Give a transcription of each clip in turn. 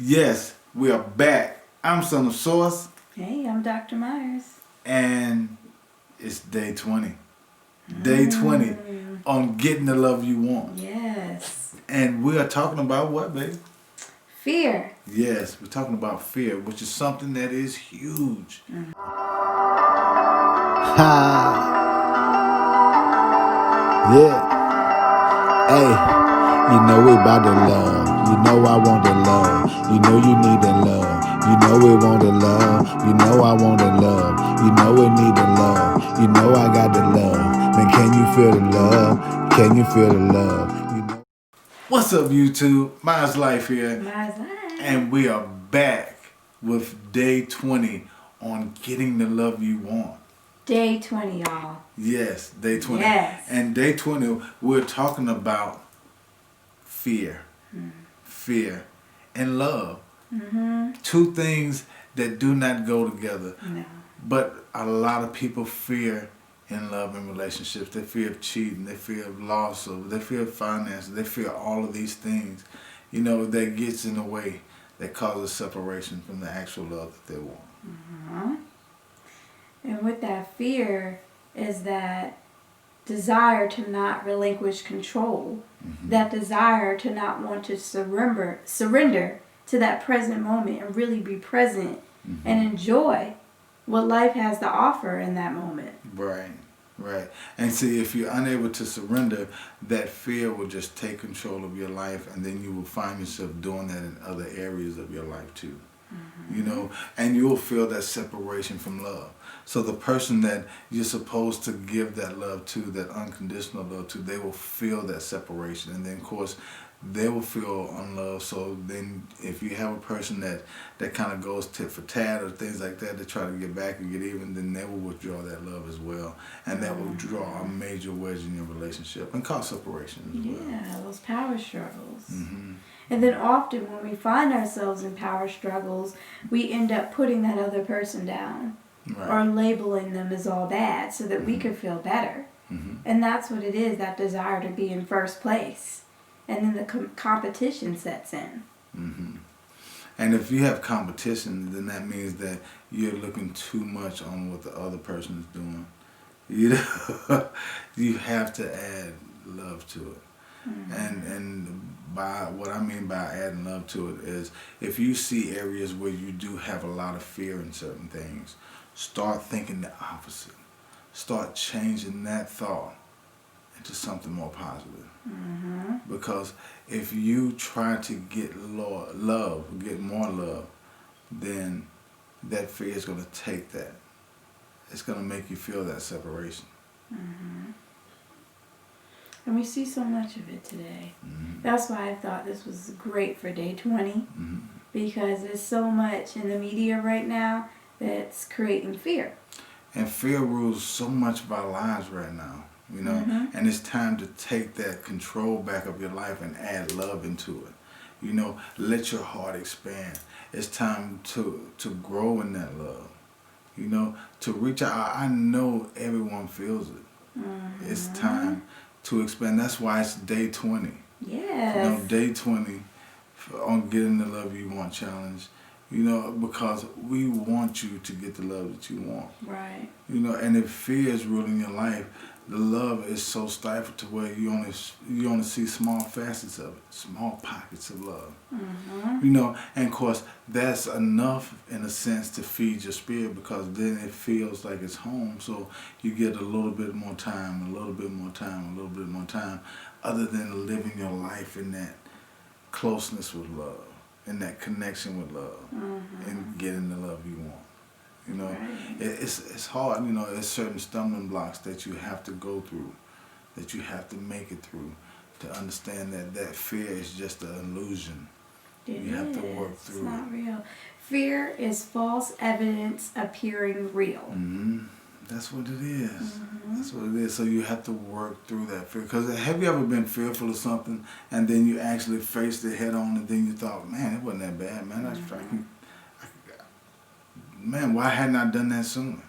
Yes, we are back. I'm Son of Source, Hey, I'm Dr. Myers. and it's day 20. Day 20 on getting the love you want. Yes. And we are talking about what, baby? Fear. Yes, we're talking about fear, which is something that is huge. Yeah. Hey. You know we about the love. You know I want the love. You know you need the love. You know we want the love. You know I want the love. You know we need the love. You know I got the love. Man, can you feel the love? Can you feel the love? You know. What's up, YouTube? Myers Life here. Myers Life. And we are back with day 20 on getting the love you want. Day 20, y'all. Yes, day 20. Yes. And day 20, we're talking about fear. Fear and love. Two things that do not go together. No. But a lot of people fear in love and relationships. They fear of cheating. They fear of loss. They fear of finances. They fear all of these things, that gets in the way, that causes separation from the actual love that they want. And with that fear is that desire to not relinquish control, that desire to not want to surrender to that present moment and really be present and enjoy what life has to offer in that moment. Right. And see, if you're unable to surrender, that fear will just take control of your life, and then you will find yourself doing that in other areas of your life too. And you'll feel that separation from love. So the person that you're supposed to give that love to, that unconditional love to, they will feel that separation. And then, of course, they will feel unloved. So then if you have a person that kind of goes tit for tat or things like that to try to get back and get even, then they will withdraw that love as well. And that will draw a major wedge in your relationship and cause separation as well. Yeah, those power struggles. And then often when we find ourselves in power struggles, we end up putting that other person down or labeling them as all bad so that we could feel better. And that's what it is, that desire to be in first place. And then the competition sets in. And if you have competition, then that means that you're looking too much on what the other person is doing. You have to add love to it. And by what I mean by adding love to it is, if you see areas where you do have a lot of fear in certain things, start thinking the opposite. Start changing that thought into something more positive. Because if you try to get love, get more love, then that fear is going to take that. It's going to make you feel that separation. And we see so much of it today. That's why I thought this was great for day 20. Because there's so much in the media right now that's creating fear. And fear rules so much of our lives right now, And it's time to take that control back of your life and add love into it. Let your heart expand. It's time to grow in that love. To reach out. I know everyone feels it. It's time to expand. That's why it's day 20. Yes. Day 20 on getting the love you want challenge. Because we want you to get the love that you want. Right. And if fear is ruling your life, the love is so stifled to where you only see small facets of it, small pockets of love. And of course that's enough in a sense to feed your spirit, because then it feels like it's home. So you get a little bit more time, a little bit more time, a little bit more time, other than living your life in that closeness with love, in that connection with love, and getting the love you want. It's hard. There's certain stumbling blocks that you have to go through, that you have to make it through, to understand that fear is just an illusion. You have to work through it. It's not real. Fear is false evidence appearing real. That's what it is. That's what it is. So you have to work through that fear. Because have you ever been fearful of something and then you actually faced it head on, and then you thought, man, it wasn't that bad, man. Man, why hadn't I done that sooner?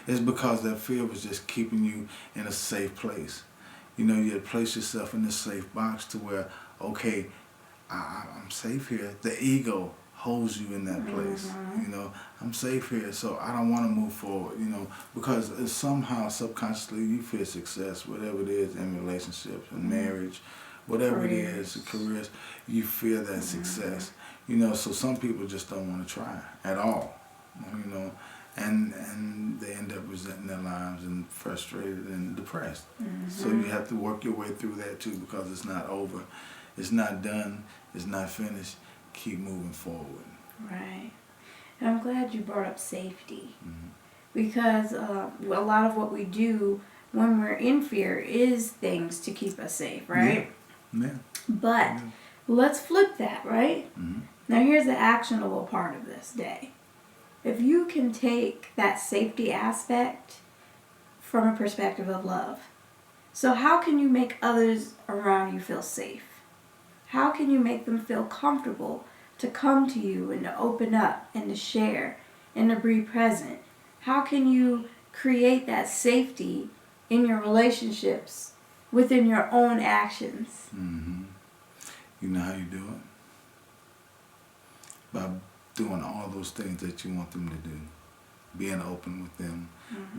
It's because that fear was just keeping you in a safe place. You had placed yourself in this safe box to where, okay, I'm safe here. The ego holds you in that place. You know, I'm safe here, so I don't want to move forward. You know, because somehow subconsciously you feel success, whatever it is in relationships and marriage, whatever it is, careers, you feel that success. You know, so some people just don't want to try at all. You know, and they end up resenting their lives and frustrated and depressed. So you have to work your way through that too, because it's not over, it's not done, it's not finished. Keep moving forward. Right. And I'm glad you brought up safety, because a lot of what we do when we're in fear is things to keep us safe, right? Yeah. But let's flip that, right? Now here's the actionable part of this day. If you can take that safety aspect from a perspective of love, so how can you make others around you feel safe? How can you make them feel comfortable to come to you and to open up and to share and to be present? How can you create that safety in your relationships within your own actions? You know how you do it? By doing all those things that you want them to do. Being open with them,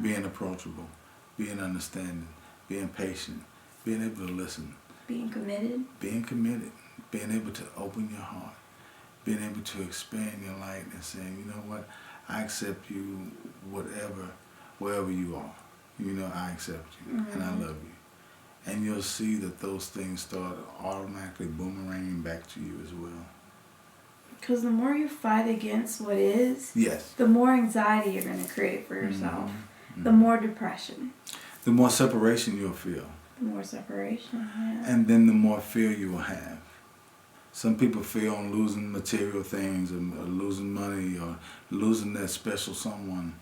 being approachable, being understanding, being patient, being able to listen. Being committed. Being able to open your heart, being able to expand your light and saying, you know what, I accept you wherever you are. You know, I accept you and I love you. And you'll see that those things start automatically boomeranging back to you as well. Because the more you fight against what is, Yes. the more anxiety you're going to create for yourself, the more depression, the more separation you'll feel. the more separation. Yeah. And then the more fear you will have. Some people fear on losing material things or losing money or losing that special someone.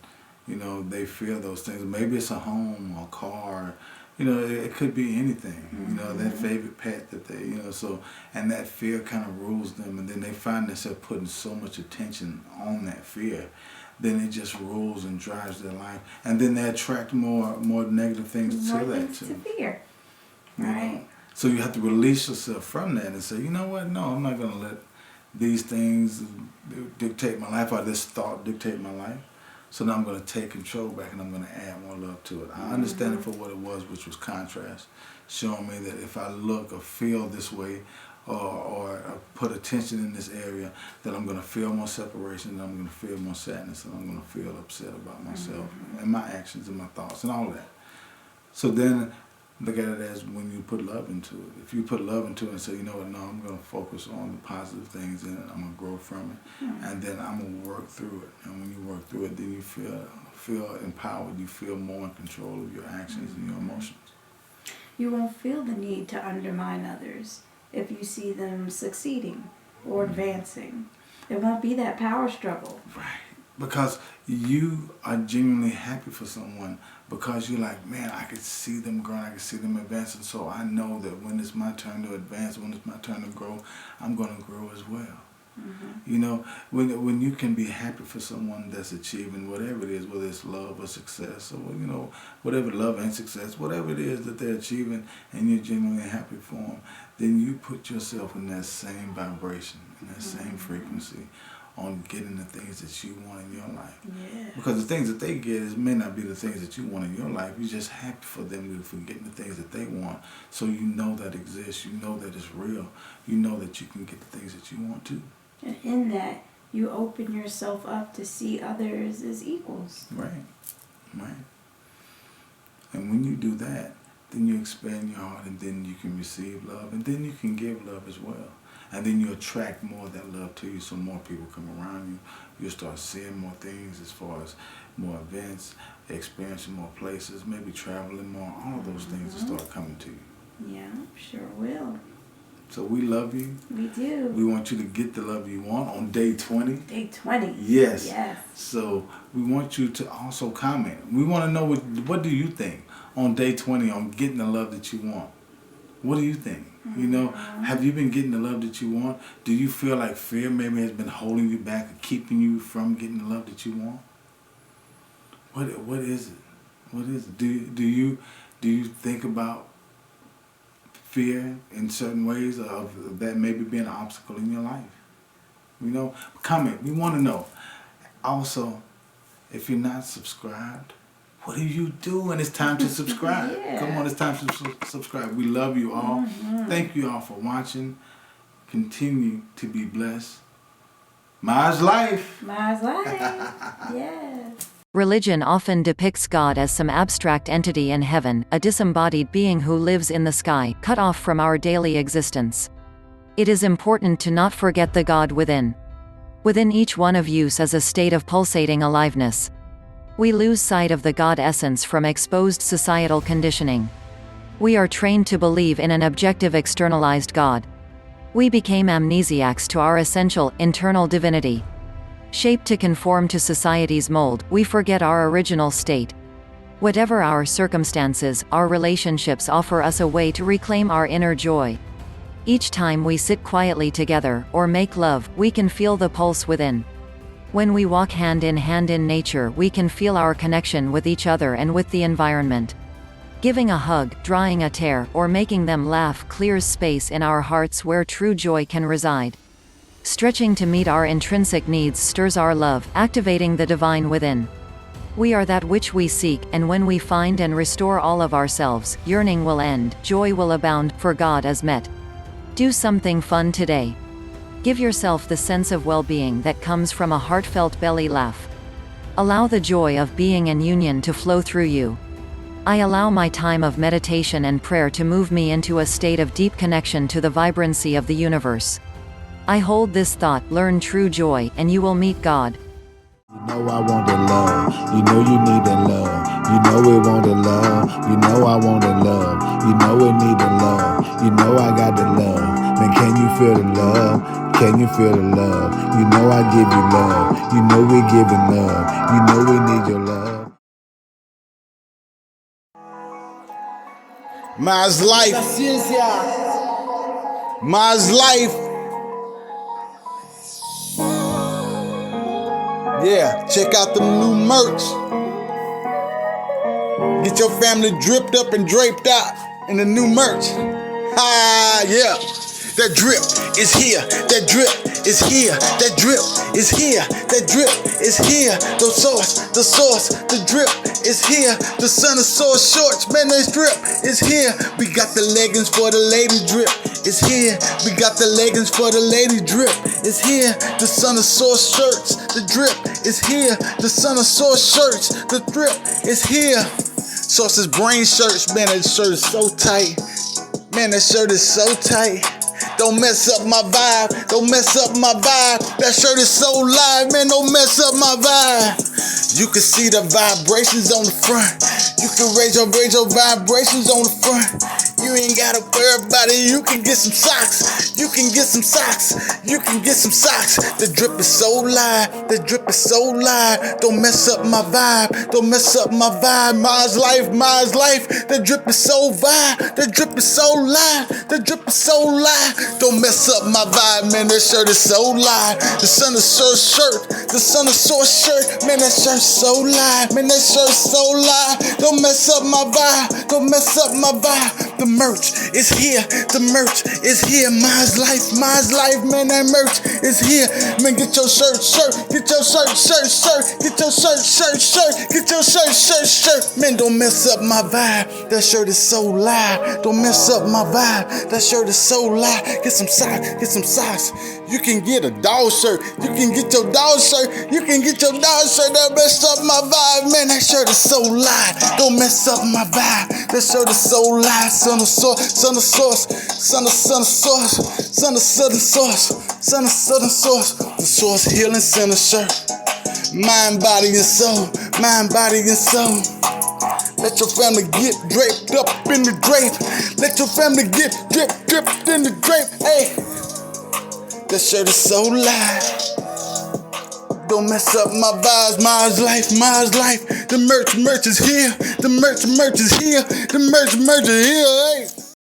You know, they fear those things. Maybe it's a home or a car. You know, it could be anything. You know, that favorite pet that they, you know, so, and that fear kind of rules them, and then they find themselves putting so much attention on that fear, then it just rules and drives their life, and then they attract more negative things More to that things too. to fear. You Right. know? So you have to release yourself from that and say, you know what, no, I'm not going to let these things dictate my life, or this thought dictate my life. So now I'm going to take control back and I'm going to add more love to it. I understand it for what it was, which was contrast, showing me that if I look or feel this way or put attention in this area, that I'm going to feel more separation, that I'm going to feel more sadness, and I'm going to feel upset about myself and my actions and my thoughts and all that. So then look at it as when you put love into it. If you put love into it and say, you know what, no, I'm going to focus on the positive things in it, I'm going to grow from it, and then I'm going to work through it. And when you work through it, then you feel empowered, you feel more in control of your actions and your emotions. You won't feel the need to undermine others if you see them succeeding or advancing. There won't be that power struggle. Right. Because you are genuinely happy for someone, because you're like, man, I could see them growing, I could see them advancing, so I know that when it's my turn to advance, when it's my turn to grow, I'm going to grow as well. You know, when you can be happy for someone that's achieving whatever it is, whether it's love or success, or, you know, whatever, love and success, whatever it is that they're achieving, and you're genuinely happy for them, then you put yourself in that same vibration, in that same frequency, on getting the things that you want in your life. Yeah. Because the things that they get may not be the things that you want in your life. You're just happy for them to forget the things that they want. So you know that exists. You know that it's real. You know that you can get the things that you want too. And in that, you open yourself up to see others as equals. Right. Right. And when you do that, then you expand your heart, and then you can receive love, and then you can give love as well. And then you attract more of that love to you, so more people come around you. You'll start seeing more things as far as more events, experiencing more places, maybe traveling more. All of those things will start coming to you. Yeah, sure will. So we love you. We do. We want you to get the love you want on day 20. Day 20. Yes. Yes. So we want you to also comment. We want to know what do you think on day 20 on getting the love that you want. What do you think? You know, have you been getting the love that you want? Do you feel like fear maybe has been holding you back or keeping you from getting the love that you want? What is it? What is it? Do you think about fear in certain ways of that maybe being an obstacle in your life. You know, comment. We want to know. Also, if you're not subscribed, what do you do? And it's time to subscribe. Yeah. Come on, it's time to subscribe. We love you all. Thank you all for watching. Continue to be blessed. Ma's life. Ma's life. Yes. Religion often depicts God as some abstract entity in heaven, a disembodied being who lives in the sky, cut off from our daily existence. It is important to not forget the God within. Within each one of us is a state of pulsating aliveness. We lose sight of the God essence from exposed societal conditioning. We are trained to believe in an objective externalized God. We became amnesiacs to our essential, internal divinity. Shaped to conform to society's mold, we forget our original state. Whatever our circumstances, our relationships offer us a way to reclaim our inner joy. Each time we sit quietly together, or make love, we can feel the pulse within. When we walk hand in nature, we can feel our connection with each other and with the environment. Giving a hug, drying a tear, or making them laugh clears space in our hearts where true joy can reside. Stretching to meet our intrinsic needs stirs our love, activating the divine within. We are that which we seek, and when we find and restore all of ourselves, yearning will end, joy will abound, for God is met. Do something fun today. Give yourself the sense of well-being that comes from a heartfelt belly laugh. Allow the joy of being in union to flow through you. I allow my time of meditation and prayer to move me into a state of deep connection to the vibrancy of the universe. I hold this thought, learn true joy, and you will meet God. You know I want the love, you know you need the love, you know we want the love, you know I want the love, you know we need the love, you know I got the love. Man, can you feel the love? Can you feel the love? You know I give you love, you know we giving love, you know we need your love. Ma's life. Ma's life. Yeah, check out the new merch. Get your family dripped up and draped out in the new merch. Yeah. That drip is here. That drip is here. That drip is here. That drip is here. The source, the drip is here. The son of source shorts, man, this drip is here. We got the leggings for the lady drip. It's here. We got the leggings for the lady drip. It's here. The son of source shirts. The drip is here. The son of source shirts. The drip is here. Source's brain shirts. Man, that shirt is so tight. Man, that shirt is so tight. Don't mess up my vibe. Don't mess up my vibe. That shirt is so live. Man, don't mess up my vibe. You can see the vibrations on the front. You can raise your vibrations on the front. You ain't gotta worry about it. You can get some socks. You can get some socks. You can get some socks. The drip is so live. The drip is so live. Don't mess up my vibe. Don't mess up my vibe. Ma's life. Ma's life. The drip is so vibe. The drip is so live. The drip is so live. Don't mess up my vibe, man. That shirt is so live. The son of source shirt. The son of source shirt. Man, that shirt's so live. Man, that shirt's so live. Don't mess up my vibe. Don't mess up my vibe. The merch is here. The merch is here. Ma's life. Ma's life, man. That merch is here. Man, get your shirt. Get your shirt. Get your shirt. Get your shirt. Man, don't mess up my vibe. That shirt is so live. Don't mess up my vibe. That shirt is so live. Get some socks. Get some socks. You can get a dog shirt. You can get your dog shirt. You can get your dog shirt. That messed up my vibe. Man, that shirt is so live. Don't mess up my vibe. That shirt is so live. Son of source. Son of source. Son of source. Son of southern source. Son of southern source. The source healing center shirt. Mind, body, and soul. Mind, body, and soul. Let your family get draped up in the drape. Let your family get dripped in the drape. Hey, that shirt is so live. Don't mess up my vibes. Ma's life. Ma's life. The merch is here. The merch is here. The merch is here. Hey.